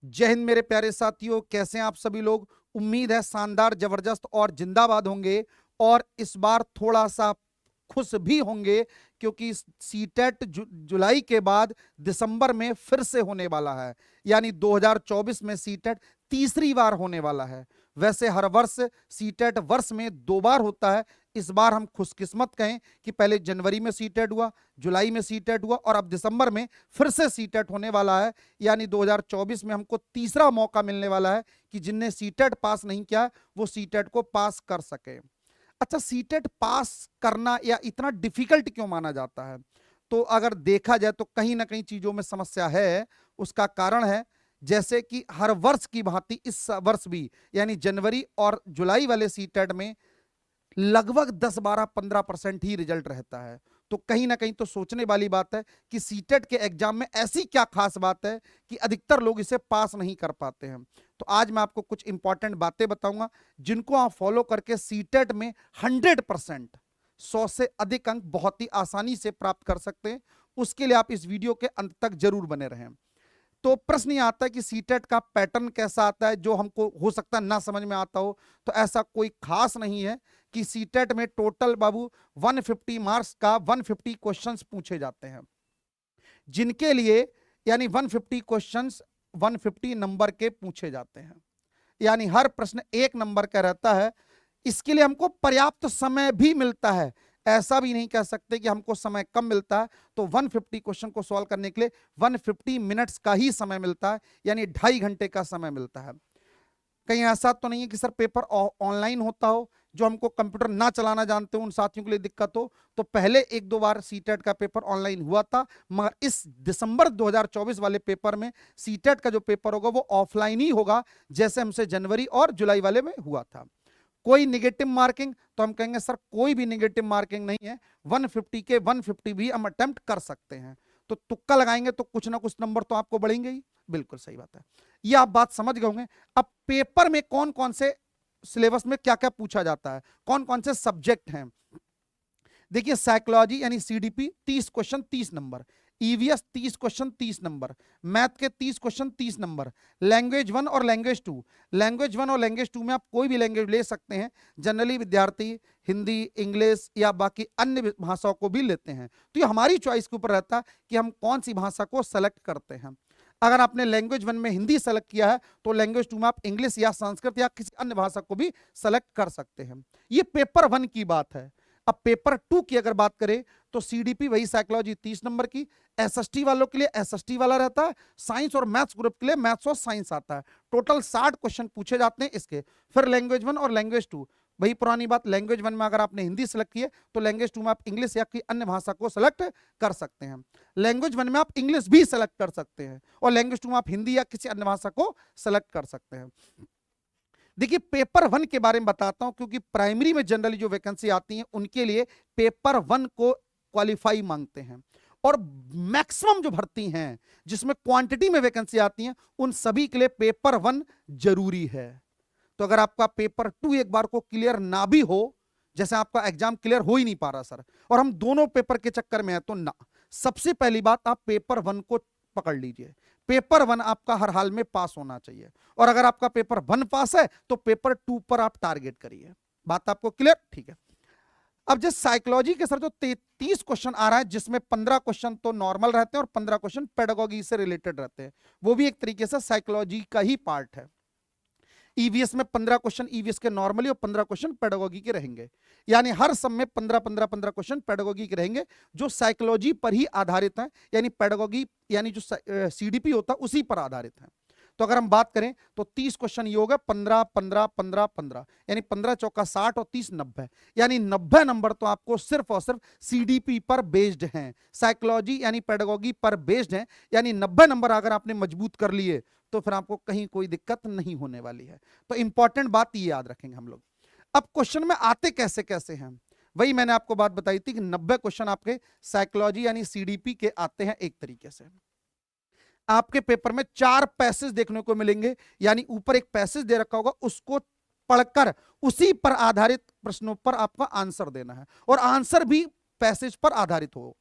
जय हिंद मेरे प्यारे साथियों, कैसे हैं आप सभी लोग। उम्मीद है शानदार, जबरदस्त और जिंदाबाद होंगे। और इस बार थोड़ा सा खुश भी होंगे क्योंकि सीटेट जुलाई के बाद दिसंबर में फिर से होने वाला है। यानी 2024 में सीटेट तीसरी बार होने वाला है। वैसे हर वर्ष सीटेट वर्ष में 2 बार होता है। इस बार हम खुशकिस्मत कहें कि पहले जनवरी में सीटेट हुआ, जुलाई में सीटेट हुआ और अब दिसंबर में फिर से सीटेट होने वाला है। यानी 2024 में हमको तीसरा मौका मिलने वाला है कि जिनने सीटेट पास नहीं किया वो सीटेट को पास कर सके। अच्छा, सीटेट पास करना या इतना डिफिकल्ट क्यों माना जाता है? तो अगर देखा जाए तो कहीं ना कहीं चीजों में समस्या है। उसका कारण है, जैसे कि हर वर्ष की भांति इस वर्ष भी यानी जनवरी और जुलाई वाले सीटेट में लगभग 10, 12, 15% ही रिजल्ट रहता है। तो कहीं ना कहीं तो सोचने वाली बात है कि सीटेट के एग्जाम में ऐसी क्या खास बात है कि अधिकतर लोग इसे पास नहीं कर पाते हैं। तो आज मैं आपको कुछ इंपॉर्टेंट बातें बताऊंगा जिनको आप फॉलो करके सीटेट में 100%, 100 से अधिक अंक बहुत ही आसानी से प्राप्त कर सकते हैं। उसके लिए आप इस वीडियो के अंत तक जरूर बने रहें। तो प्रश्न ये आता है कि सीटेट का पैटर्न कैसा आता है, जो हमको हो सकता है ना समझ में आता हो। तो ऐसा कोई खास नहीं है कि सीटेट में टोटल बाबू 150 मार्क्स का 150 क्वेश्चंस पूछे जाते हैं, जिनके लिए यानी 150 क्वेश्चंस 150 नंबर के पूछे जाते हैं। यानी हर प्रश्न 1 नंबर का रहता है। इसके लिए हमको पर्याप्त समय भी मिलता है। ऐसा भी नहीं कह सकते कि हमको समय कम मिलता है। तो 150 क्वेश्चन को सॉल्व करने के लिए 150 मिनट्स का ही समय मिलता है, यानी 2.5 घंटे का समय मिलता है। कहीं ऐसा तो नहीं है कि सर पेपर ऑनलाइन होता हो, जो हमको कंप्यूटर ना चलाना जानते हो उन साथियों के लिए दिक्कत हो। तो पहले 1-2 बार सीटेट का पेपर ऑनलाइन हुआ था, मगर इस दिसंबर 2024 वाले पेपर में सीटेट का जो पेपर होगा वो ऑफलाइन ही होगा, जैसे हमसे जनवरी और जुलाई वाले में हुआ था। कोई निगेटिव मार्किंग, तो हम कहेंगे सर कोई भी निगेटिव मार्किंग नहीं है। 150 के 150 भी हम अटेम्प्ट कर सकते हैं। तो तुक्का लगाएंगे तो कुछ ना कुछ नंबर तो आपको बढ़ेंगे ही। बिल्कुल सही बात है, ये आप बात समझ गए होंगे। अब पेपर में कौन कौन से सिलेबस में क्या क्या पूछा जाता है, कौन कौन से सब्जेक्ट हैं। देखिए, साइकोलॉजी यानी CDP 30 question 30 number, EVS 30 question 30 number, math के 30 क्वेश्चन 30 नंबर, लैंग्वेज 1 और लैंग्वेज 2। लैंग्वेज 1 और लैंग्वेज 2 में आप कोई भी लैंग्वेज ले सकते हैं। जनरली विद्यार्थी हिंदी, इंग्लिश या बाकी अन्य भाषाओं को भी लेते हैं। तो ये हमारी चॉइस के ऊपर रहता है कि हम कौन सी भाषा को सेलेक्ट करते हैं। अगर आपने लैंग्वेज 1 में हिंदी सेलेक्ट किया है तो लैंग्वेज 2 में आप इंग्लिश या संस्कृत या किसी अन्य भाषा को भी सेलेक्ट कर सकते हैं। ये पेपर 1 की बात है। अब पेपर 2 की अगर बात करें तो सीडीपी वही साइकोलॉजी 30 नंबर की। एसएसटी वालों के लिए एसएसटी वाला रहता है। साइंस और मैथ्स ग्रुप के लिए मैथ्स और साइंस आता है। टोटल 60 क्वेश्चन पूछे जाते हैं इसके। फिर लैंग्वेज 1 और लैंग्वेज 2, वही पुरानी बात, लैंग्वेज 1 में अगर आपने हिंदी सेलेक्ट की है तो लैंग्वेज 2 में आप इंग्लिश या कोई अन्य भाषा को सेलेक्ट कर सकते हैं। लैंग्वेज 1 में आप इंग्लिश भी सेलेक्ट कर सकते हैं और लैंग्वेज 2 में आप हिंदी या किसी अन्य भाषा को सेलेक्ट कर सकते हैं। देखिए, पेपर 1 के बारे में बताता हूं, क्योंकि प्राइमरी में जनरली जो वैकेंसी आती है उनके लिए पेपर 1 को क्वालिफाई मांगते हैं। और मैक्सिमम जो भर्ती हैं जिसमें क्वांटिटी में वैकेंसी आती हैं उन सभी के लिए पेपर 1 जरूरी है। तो अगर आपका पेपर 2 एक बार को क्लियर ना भी हो, जैसे आपका एग्जाम क्लियर हो ही नहीं पा रहा सर, और हम दोनों पेपर के चक्कर में है, तो ना, सबसे पहली बात आप पेपर 1 को पकड़ लीजिए। पेपर 1 आपका हर हाल में पास होना चाहिए। और अगर आपका पेपर 1 पास है तो पेपर 2 पर आप टारगेट करिए। बात आपको क्लियर? ठीक है। अब जैसे साइकोलॉजी के सर जो 30 क्वेश्चन आ रहा है, जिसमें 15 क्वेश्चन तो नॉर्मल रहते हैं और 15 क्वेश्चन पेडागोगी से रिलेटेड रहते हैं, वो भी एक तरीके से साइकोलॉजी का ही पार्ट है। ईवीएस में 15 क्वेश्चन ईवीएस के नॉर्मली और 15 क्वेश्चन पेडागोगी के रहेंगे। यानी हर सब में 15 क्वेश्चन पेडागोगी के रहेंगे, जो साइकोलॉजी पर ही आधारित है। यानी पेडागोगी यानी जो सीडीपी होता है उसी पर आधारित है। तो अगर हम बात करें तो 30 क्वेश्चन ये होगा, 15 15 15 15, यानी 15 चौका 60 और 30 90, यानी 90 नंबर तो आपको सिर्फ और सिर्फ सीडीपी पर बेस्ड हैं, साइकोलॉजी यानी पेडागोगी पर बेस्ड हैं। यानी 90 नंबर अगर आपने मजबूत कर लिए तो फिर आपको कहीं कोई दिक्कत नहीं होने वाली है। तो इंपॉर्टेंट बात ये याद रखेंगे हम लोग। अब क्वेश्चन में आते कैसे कैसे हैं, वही मैंने आपको बात बताई थी कि 90 क्वेश्चन आपके साइकोलॉजी यानी सीडीपी के आते हैं। एक तरीके से आपके पेपर में 4 पैसेज देखने को मिलेंगे, यानी ऊपर एक पैसेज दे रखा होगा, उसको पढ़कर उसी पर आधारित प्रश्नों पर आपका आंसर देना है, और आंसर भी पैसेज पर आधारित हो।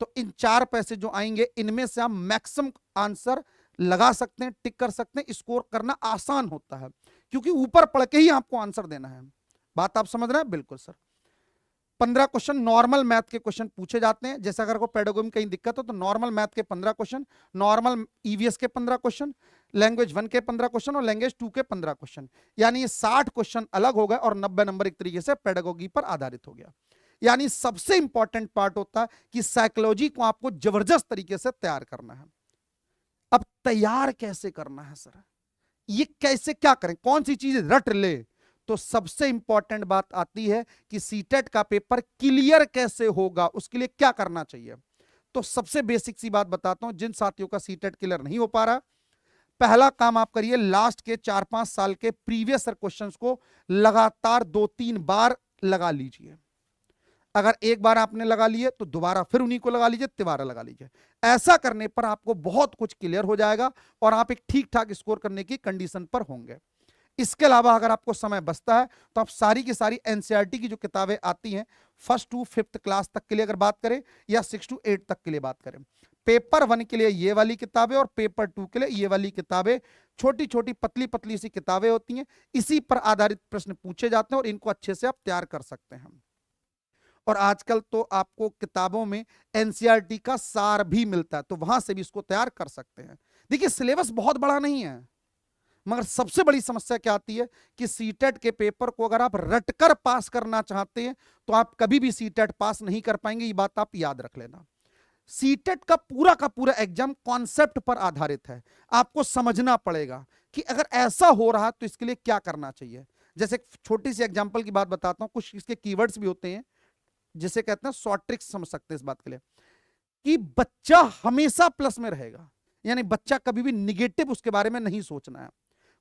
तो इन 4 पैसेज जो आएंगे इनमें से आप मैक्सिमम आंसर लगा सकते हैं, टिक कर सकते हैं, स्कोर करना आसान होता है क्योंकि ऊपर पढ़ के ही आपको आंसर देना है। बात आप समझ रहे हैं? बिल्कुल सर। 15 क्वेश्चन नॉर्मल मैथ के क्वेश्चन पूछे जाते हैं। जैसे अगर को पेडागोजी में कहीं दिक्कत हो तो नॉर्मल मैथ के 15 क्वेश्चन, नॉर्मल ईवीएस के 15 क्वेश्चन, लैंग्वेज 1 के 15 क्वेश्चन और लैंग्वेज 2 के 15 क्वेश्चन, यानी ये 60 क्वेश्चन अलग हो गए और 90 नंबर एक तरीके से पेडागोजी पर आधारित हो गया। यानी सबसे इंपॉर्टेंट पार्ट होता है कि साइकोलॉजी को आपको जबरदस्त तरीके से तैयार करना है। अब तैयार कैसे करना है सर, ये कैसे क्या करें, कौन सी चीज रट ले, तो सबसे इंपॉर्टेंट बात आती है कि सीटेट का पेपर क्लियर कैसे होगा, उसके लिए क्या करना चाहिए। तो सबसे बेसिक सी बात बताता हूं, जिन साथियों का सीटेट क्लियर नहीं हो पा रहा, पहला काम आप करिए, लास्ट के 4-5 साल के प्रीवियस क्वेश्चंस को लगातार 2-3 बार लगा लीजिए। अगर एक बार आपने लगा लिए तो दोबारा फिर उन्हीं को लगा लीजिए, तिबारा लगा लीजिए। ऐसा करने पर आपको बहुत कुछ क्लियर हो जाएगा और आप एक ठीक ठाक स्कोर करने की कंडीशन पर होंगे। इसके अलावा अगर आपको समय बचता है तो आप सारी की सारी एनसीईआरटी की जो किताबें आती हैं 1st to 5th क्लास तक के लिए अगर बात करें या 6 to 8 तक के लिए बात करें, पेपर 1 के लिए ये वाली किताबें और पेपर 2 के लिए ये वाली किताबें, छोटी छोटी पतली पतली सी किताबें होती हैं, इसी पर आधारित प्रश्न पूछे जाते हैं और इनको अच्छे से आप तैयार कर सकते हैं। और आजकल तो आपको किताबों में एनसीईआरटी का सार भी मिलता है, तो वहां से भी इसको तैयार कर सकते हैं। देखिए सिलेबस बहुत बड़ा नहीं है, मगर सबसे बड़ी समस्या क्या आती है कि सीटेट के पेपर को अगर आप रटकर पास करना चाहते हैं तो आप कभी भी सीटेट पास नहीं कर पाएंगे, ये बात आप याद रख लेना। सीटेट का पूरा एग्जाम कॉन्सेप्ट पर आधारित है, आपको समझना पड़ेगा कि अगर ऐसा हो रहा तो इसके लिए क्या करना चाहिए। जैसे छोटी सी एग्जांपल की बात बताता हूं, कुछ इसके कीवर्ड्स भी होते हैं जिसे कहते हैं शॉर्ट ट्रिक्स, समझ सकते हैं इस बात के लिए कि बच्चा हमेशा प्लस में रहेगा, यानी बच्चा कभी भी निगेटिव उसके बारे में नहीं सोचना है।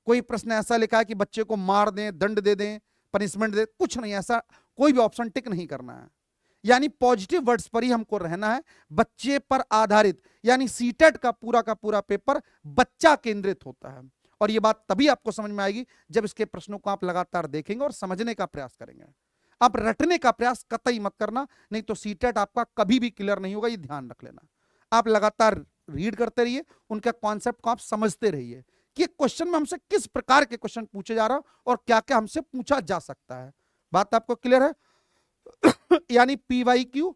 कोई प्रश्न ऐसा लिखा है कि बच्चे को मार दें, दंड दे दें, पनिशमेंट दे, कुछ नहीं, ऐसा कोई भी ऑप्शन टिक नहीं करना है। यानी पॉजिटिव वर्ड्स पर ही हमको रहना है, बच्चे पर आधारित, यानी सीटेट का पूरा पेपर बच्चा केंद्रित होता है। और यह बात तभी आपको समझ में आएगी जब इसके प्रश्नों को आप लगातार देखेंगे और समझने का प्रयास करेंगे। आप रटने का प्रयास कतई मत करना, नहीं तो सीटेट आपका कभी भी क्लियर नहीं होगा, ये ध्यान रख लेना। आप लगातार रीड करते रहिए, उनके कॉन्सेप्ट को आप समझते रहिए कि क्वेश्चन में हमसे किस प्रकार के क्वेश्चन पूछे जा रहा है और क्या क्या हमसे पूछा जा सकता है। बात आपको क्लियर है? यानी पीवाईक्यू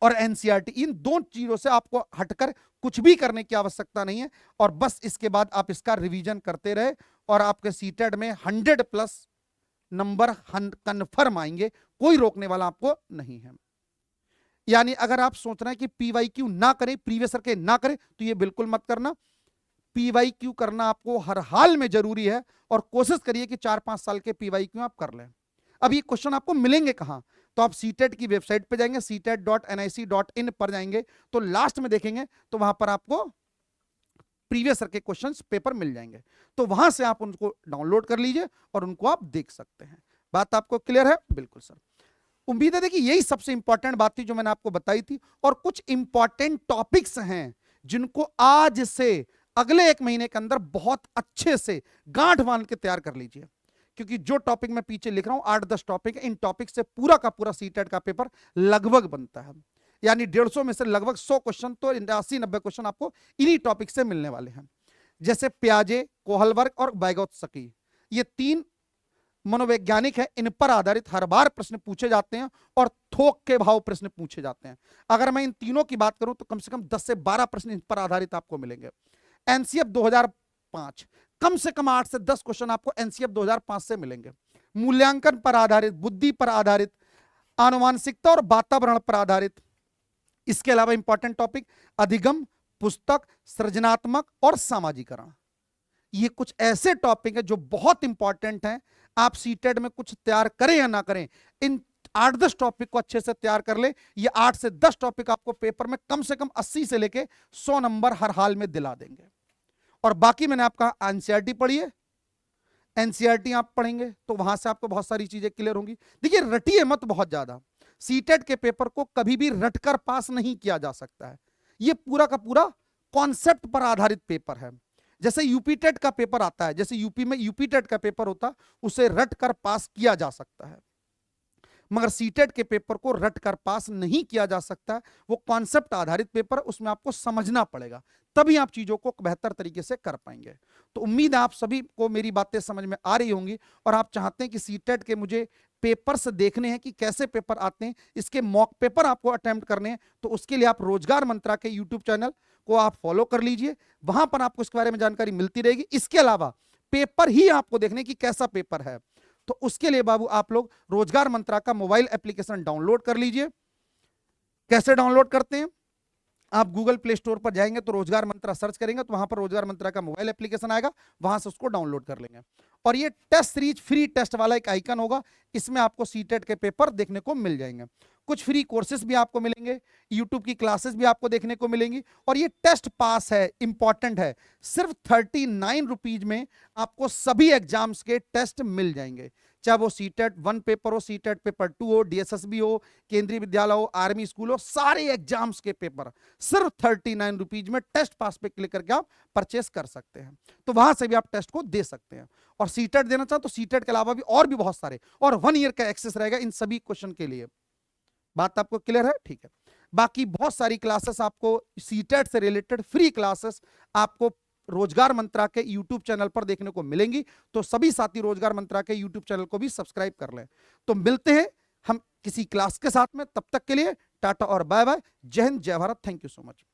और एनसीईआरटी, इन दो चीजों से आपको हटकर कुछ भी करने की आवश्यकता नहीं है, और बस इसके बाद आप इसका रिवीजन करते रहे और आपके सीटेट में 100+ नंबर कन्फर्म आएंगे, कोई रोकने वाला आपको नहीं है। यानी अगर आप सोच रहे हैं कि पीवाईक्यू ना करें, प्रीवियस ईयर के ना करें, तो ये बिल्कुल मत करना। पीवाईक्यू करना आपको हर हाल में जरूरी है और कोशिश करिए कि 4-5 साल के पीवाईक्यू आप कर लें। अब ये क्वेश्चन आपको मिलेंगे कहां, तो आप सीटेट की वेबसाइट पे जाएंगे, ctet.nic.in पर जाएंगे तो लास्ट में देखेंगे तो वहां पर आपको प्रीवियस ईयर के क्वेश्चंस पेपर मिल जाएंगे, तो वहां से आप उनको डाउनलोड कर लीजिए और उनको आप देख सकते हैं। बात आपको क्लियर है? बिल्कुल सर, उम्मीद है। देखिए यही सबसे इंपॉर्टेंट बात थी जो मैंने आपको बताई थी, और कुछ इंपॉर्टेंट टॉपिक्स हैं जिनको आज से अगले 1 महीने के अंदर बहुत अच्छे से गांठ बांध के तैयार कर लीजिए, क्योंकि जो टॉपिक मैं पीछे लिख रहा हूं 8-10 टॉपिक है, इन टॉपिक से पूरा का पूरा सीटेट का पेपर लगभग बनता है। यानी 150 में से लगभग 100 क्वेश्चन तो 80-90 क्वेश्चन आपको इन्हीं टॉपिक से मिलने वाले हैं। जैसे प्याजे, कोहलबर्ग और वाइगोत्स्की, ये 3 मनोवैज्ञानिक है, इन पर आधारित हर बार प्रश्न पूछे जाते हैं और थोक के भाव प्रश्न पूछे जाते हैं। अगर मैं इन तीनों की बात करूं तो कम से कम 10 से 12 प्रश्न इन पर आधारित आपको मिलेंगे। एनसीएफ 2005, कम से कम 8 से 10 क्वेश्चन आपको एनसीएफ 2005 से मिलेंगे। मूल्यांकन पर आधारित, बुद्धि पर आधारित, आनुवांशिकता और वातावरण पर आधारित। इसके अलावा इंपॉर्टेंट टॉपिक अधिगम, पुस्तक, सृजनात्मक और सामाजिकरण। ये कुछ ऐसे टॉपिक है जो बहुत इंपॉर्टेंट हैं। आप सीटेट में कुछ तैयार करें या ना करें, इन 8-10 टॉपिक को अच्छे से तैयार कर ले। ये 8 से 10 टॉपिक आपको पेपर में कम से कम 80 से लेके 100 नंबर हर हाल में दिला देंगे। और बाकी मैंने आपका एनसीईआरटी पढ़िए, एनसीईआरटी आप पढ़ेंगे तो वहां से आपको बहुत सारी चीजें क्लियर होंगी। देखिए रटिए मत बहुत ज्यादा, सीटेट के पेपर को कभी भी रटकर पास नहीं किया जा सकता है। ये पूरा का पूरा कॉन्सेप्ट पर आधारित पेपर है। जैसे यूपी टेट का पेपर आता है, जैसे यूपी में यूपी टेट का पेपर होता, उसे रट कर पास किया जा सकता है। मगर सीटेट के पेपर को रट कर पास नहीं किया जा सकता। वो कॉन्सेप्ट आधारित पेपर, उसमें आपको समझना पड़ेगा, तभी आप चीजों को बेहतर तरीके से कर पाएंगे। तो उम्मीद है आप सभी को मेरी बातें समझ में आ रही होंगी, और आप चाहते हैं कि सीटेट के मुझे पेपर्स देखने हैं कि कैसे पेपर आते हैं, इसके मॉक पेपर आपको अटेम्प्ट करने हैं, तो उसके लिए आप रोजगार मंत्रा के यूट्यूब चैनल को आप फॉलो कर लीजिए, वहां पर आपको इसके बारे में जानकारी मिलती रहेगी। इसके अलावा पेपर ही आपको देखने की कैसा पेपर है, तो उसके लिए बाबू आप लोग रोजगार मंत्रा का मोबाइल एप्लीकेशन डाउनलोड कर लीजिए। कैसे डाउनलोड करते हैं, आप गूगल प्ले स्टोर पर जाएंगे तो रोजगार मंत्रा सर्च करेंगे तो वहां पर रोजगार मंत्रा का मोबाइल एप्लीकेशन आएगा, वहां से उसको डाउनलोड कर लेंगे। और ये टेस्ट सीरीज फ्री टेस्ट वाला एक आइकन होगा, इसमें आपको सीटेट के पेपर देखने को मिल जाएंगे। कुछ फ्री कोर्सेज भी आपको मिलेंगे, यूट्यूब की क्लासेस भी आपको देखने को मिलेंगी, और ये टेस्ट पास है, इंपॉर्टेंट है, सिर्फ 39 रुपीज में आपको सभी एग्जाम्स के टेस्ट मिल जाएंगे, चाहे वो सीटेट 1 पेपर हो, सीटेट पेपर 2 हो, डीएसएसबी हो, केंद्रीय विद्यालय हो, आर्मी स्कूल हो, सारे एग्जाम्स के पेपर सिर्फ 39 रुपीज में टेस्ट पास पे क्लिक करके आप परचेस कर सकते हैं। तो वहां से भी आप टेस्ट को दे सकते हैं। और सीटेट देना चाहो तो सीटेट के अलावा भी और भी बहुत सारे, और 1 ईयर का एक्सेस रहेगा इन सभी क्वेश्चन के लिए। बात आपको क्लियर है? ठीक है। बाकी बहुत सारी क्लासेस आपको सीटेट से रिलेटेड फ्री क्लासेस आपको रोजगार मंत्रा के यूट्यूब चैनल पर देखने को मिलेंगी, तो सभी साथी रोजगार मंत्रा के यूट्यूब चैनल को भी सब्सक्राइब कर लें। तो मिलते हैं हम किसी क्लास के साथ में, तब तक के लिए टाटा और बाय बाय। जय हिंद, जय Bharat. Thank you so much.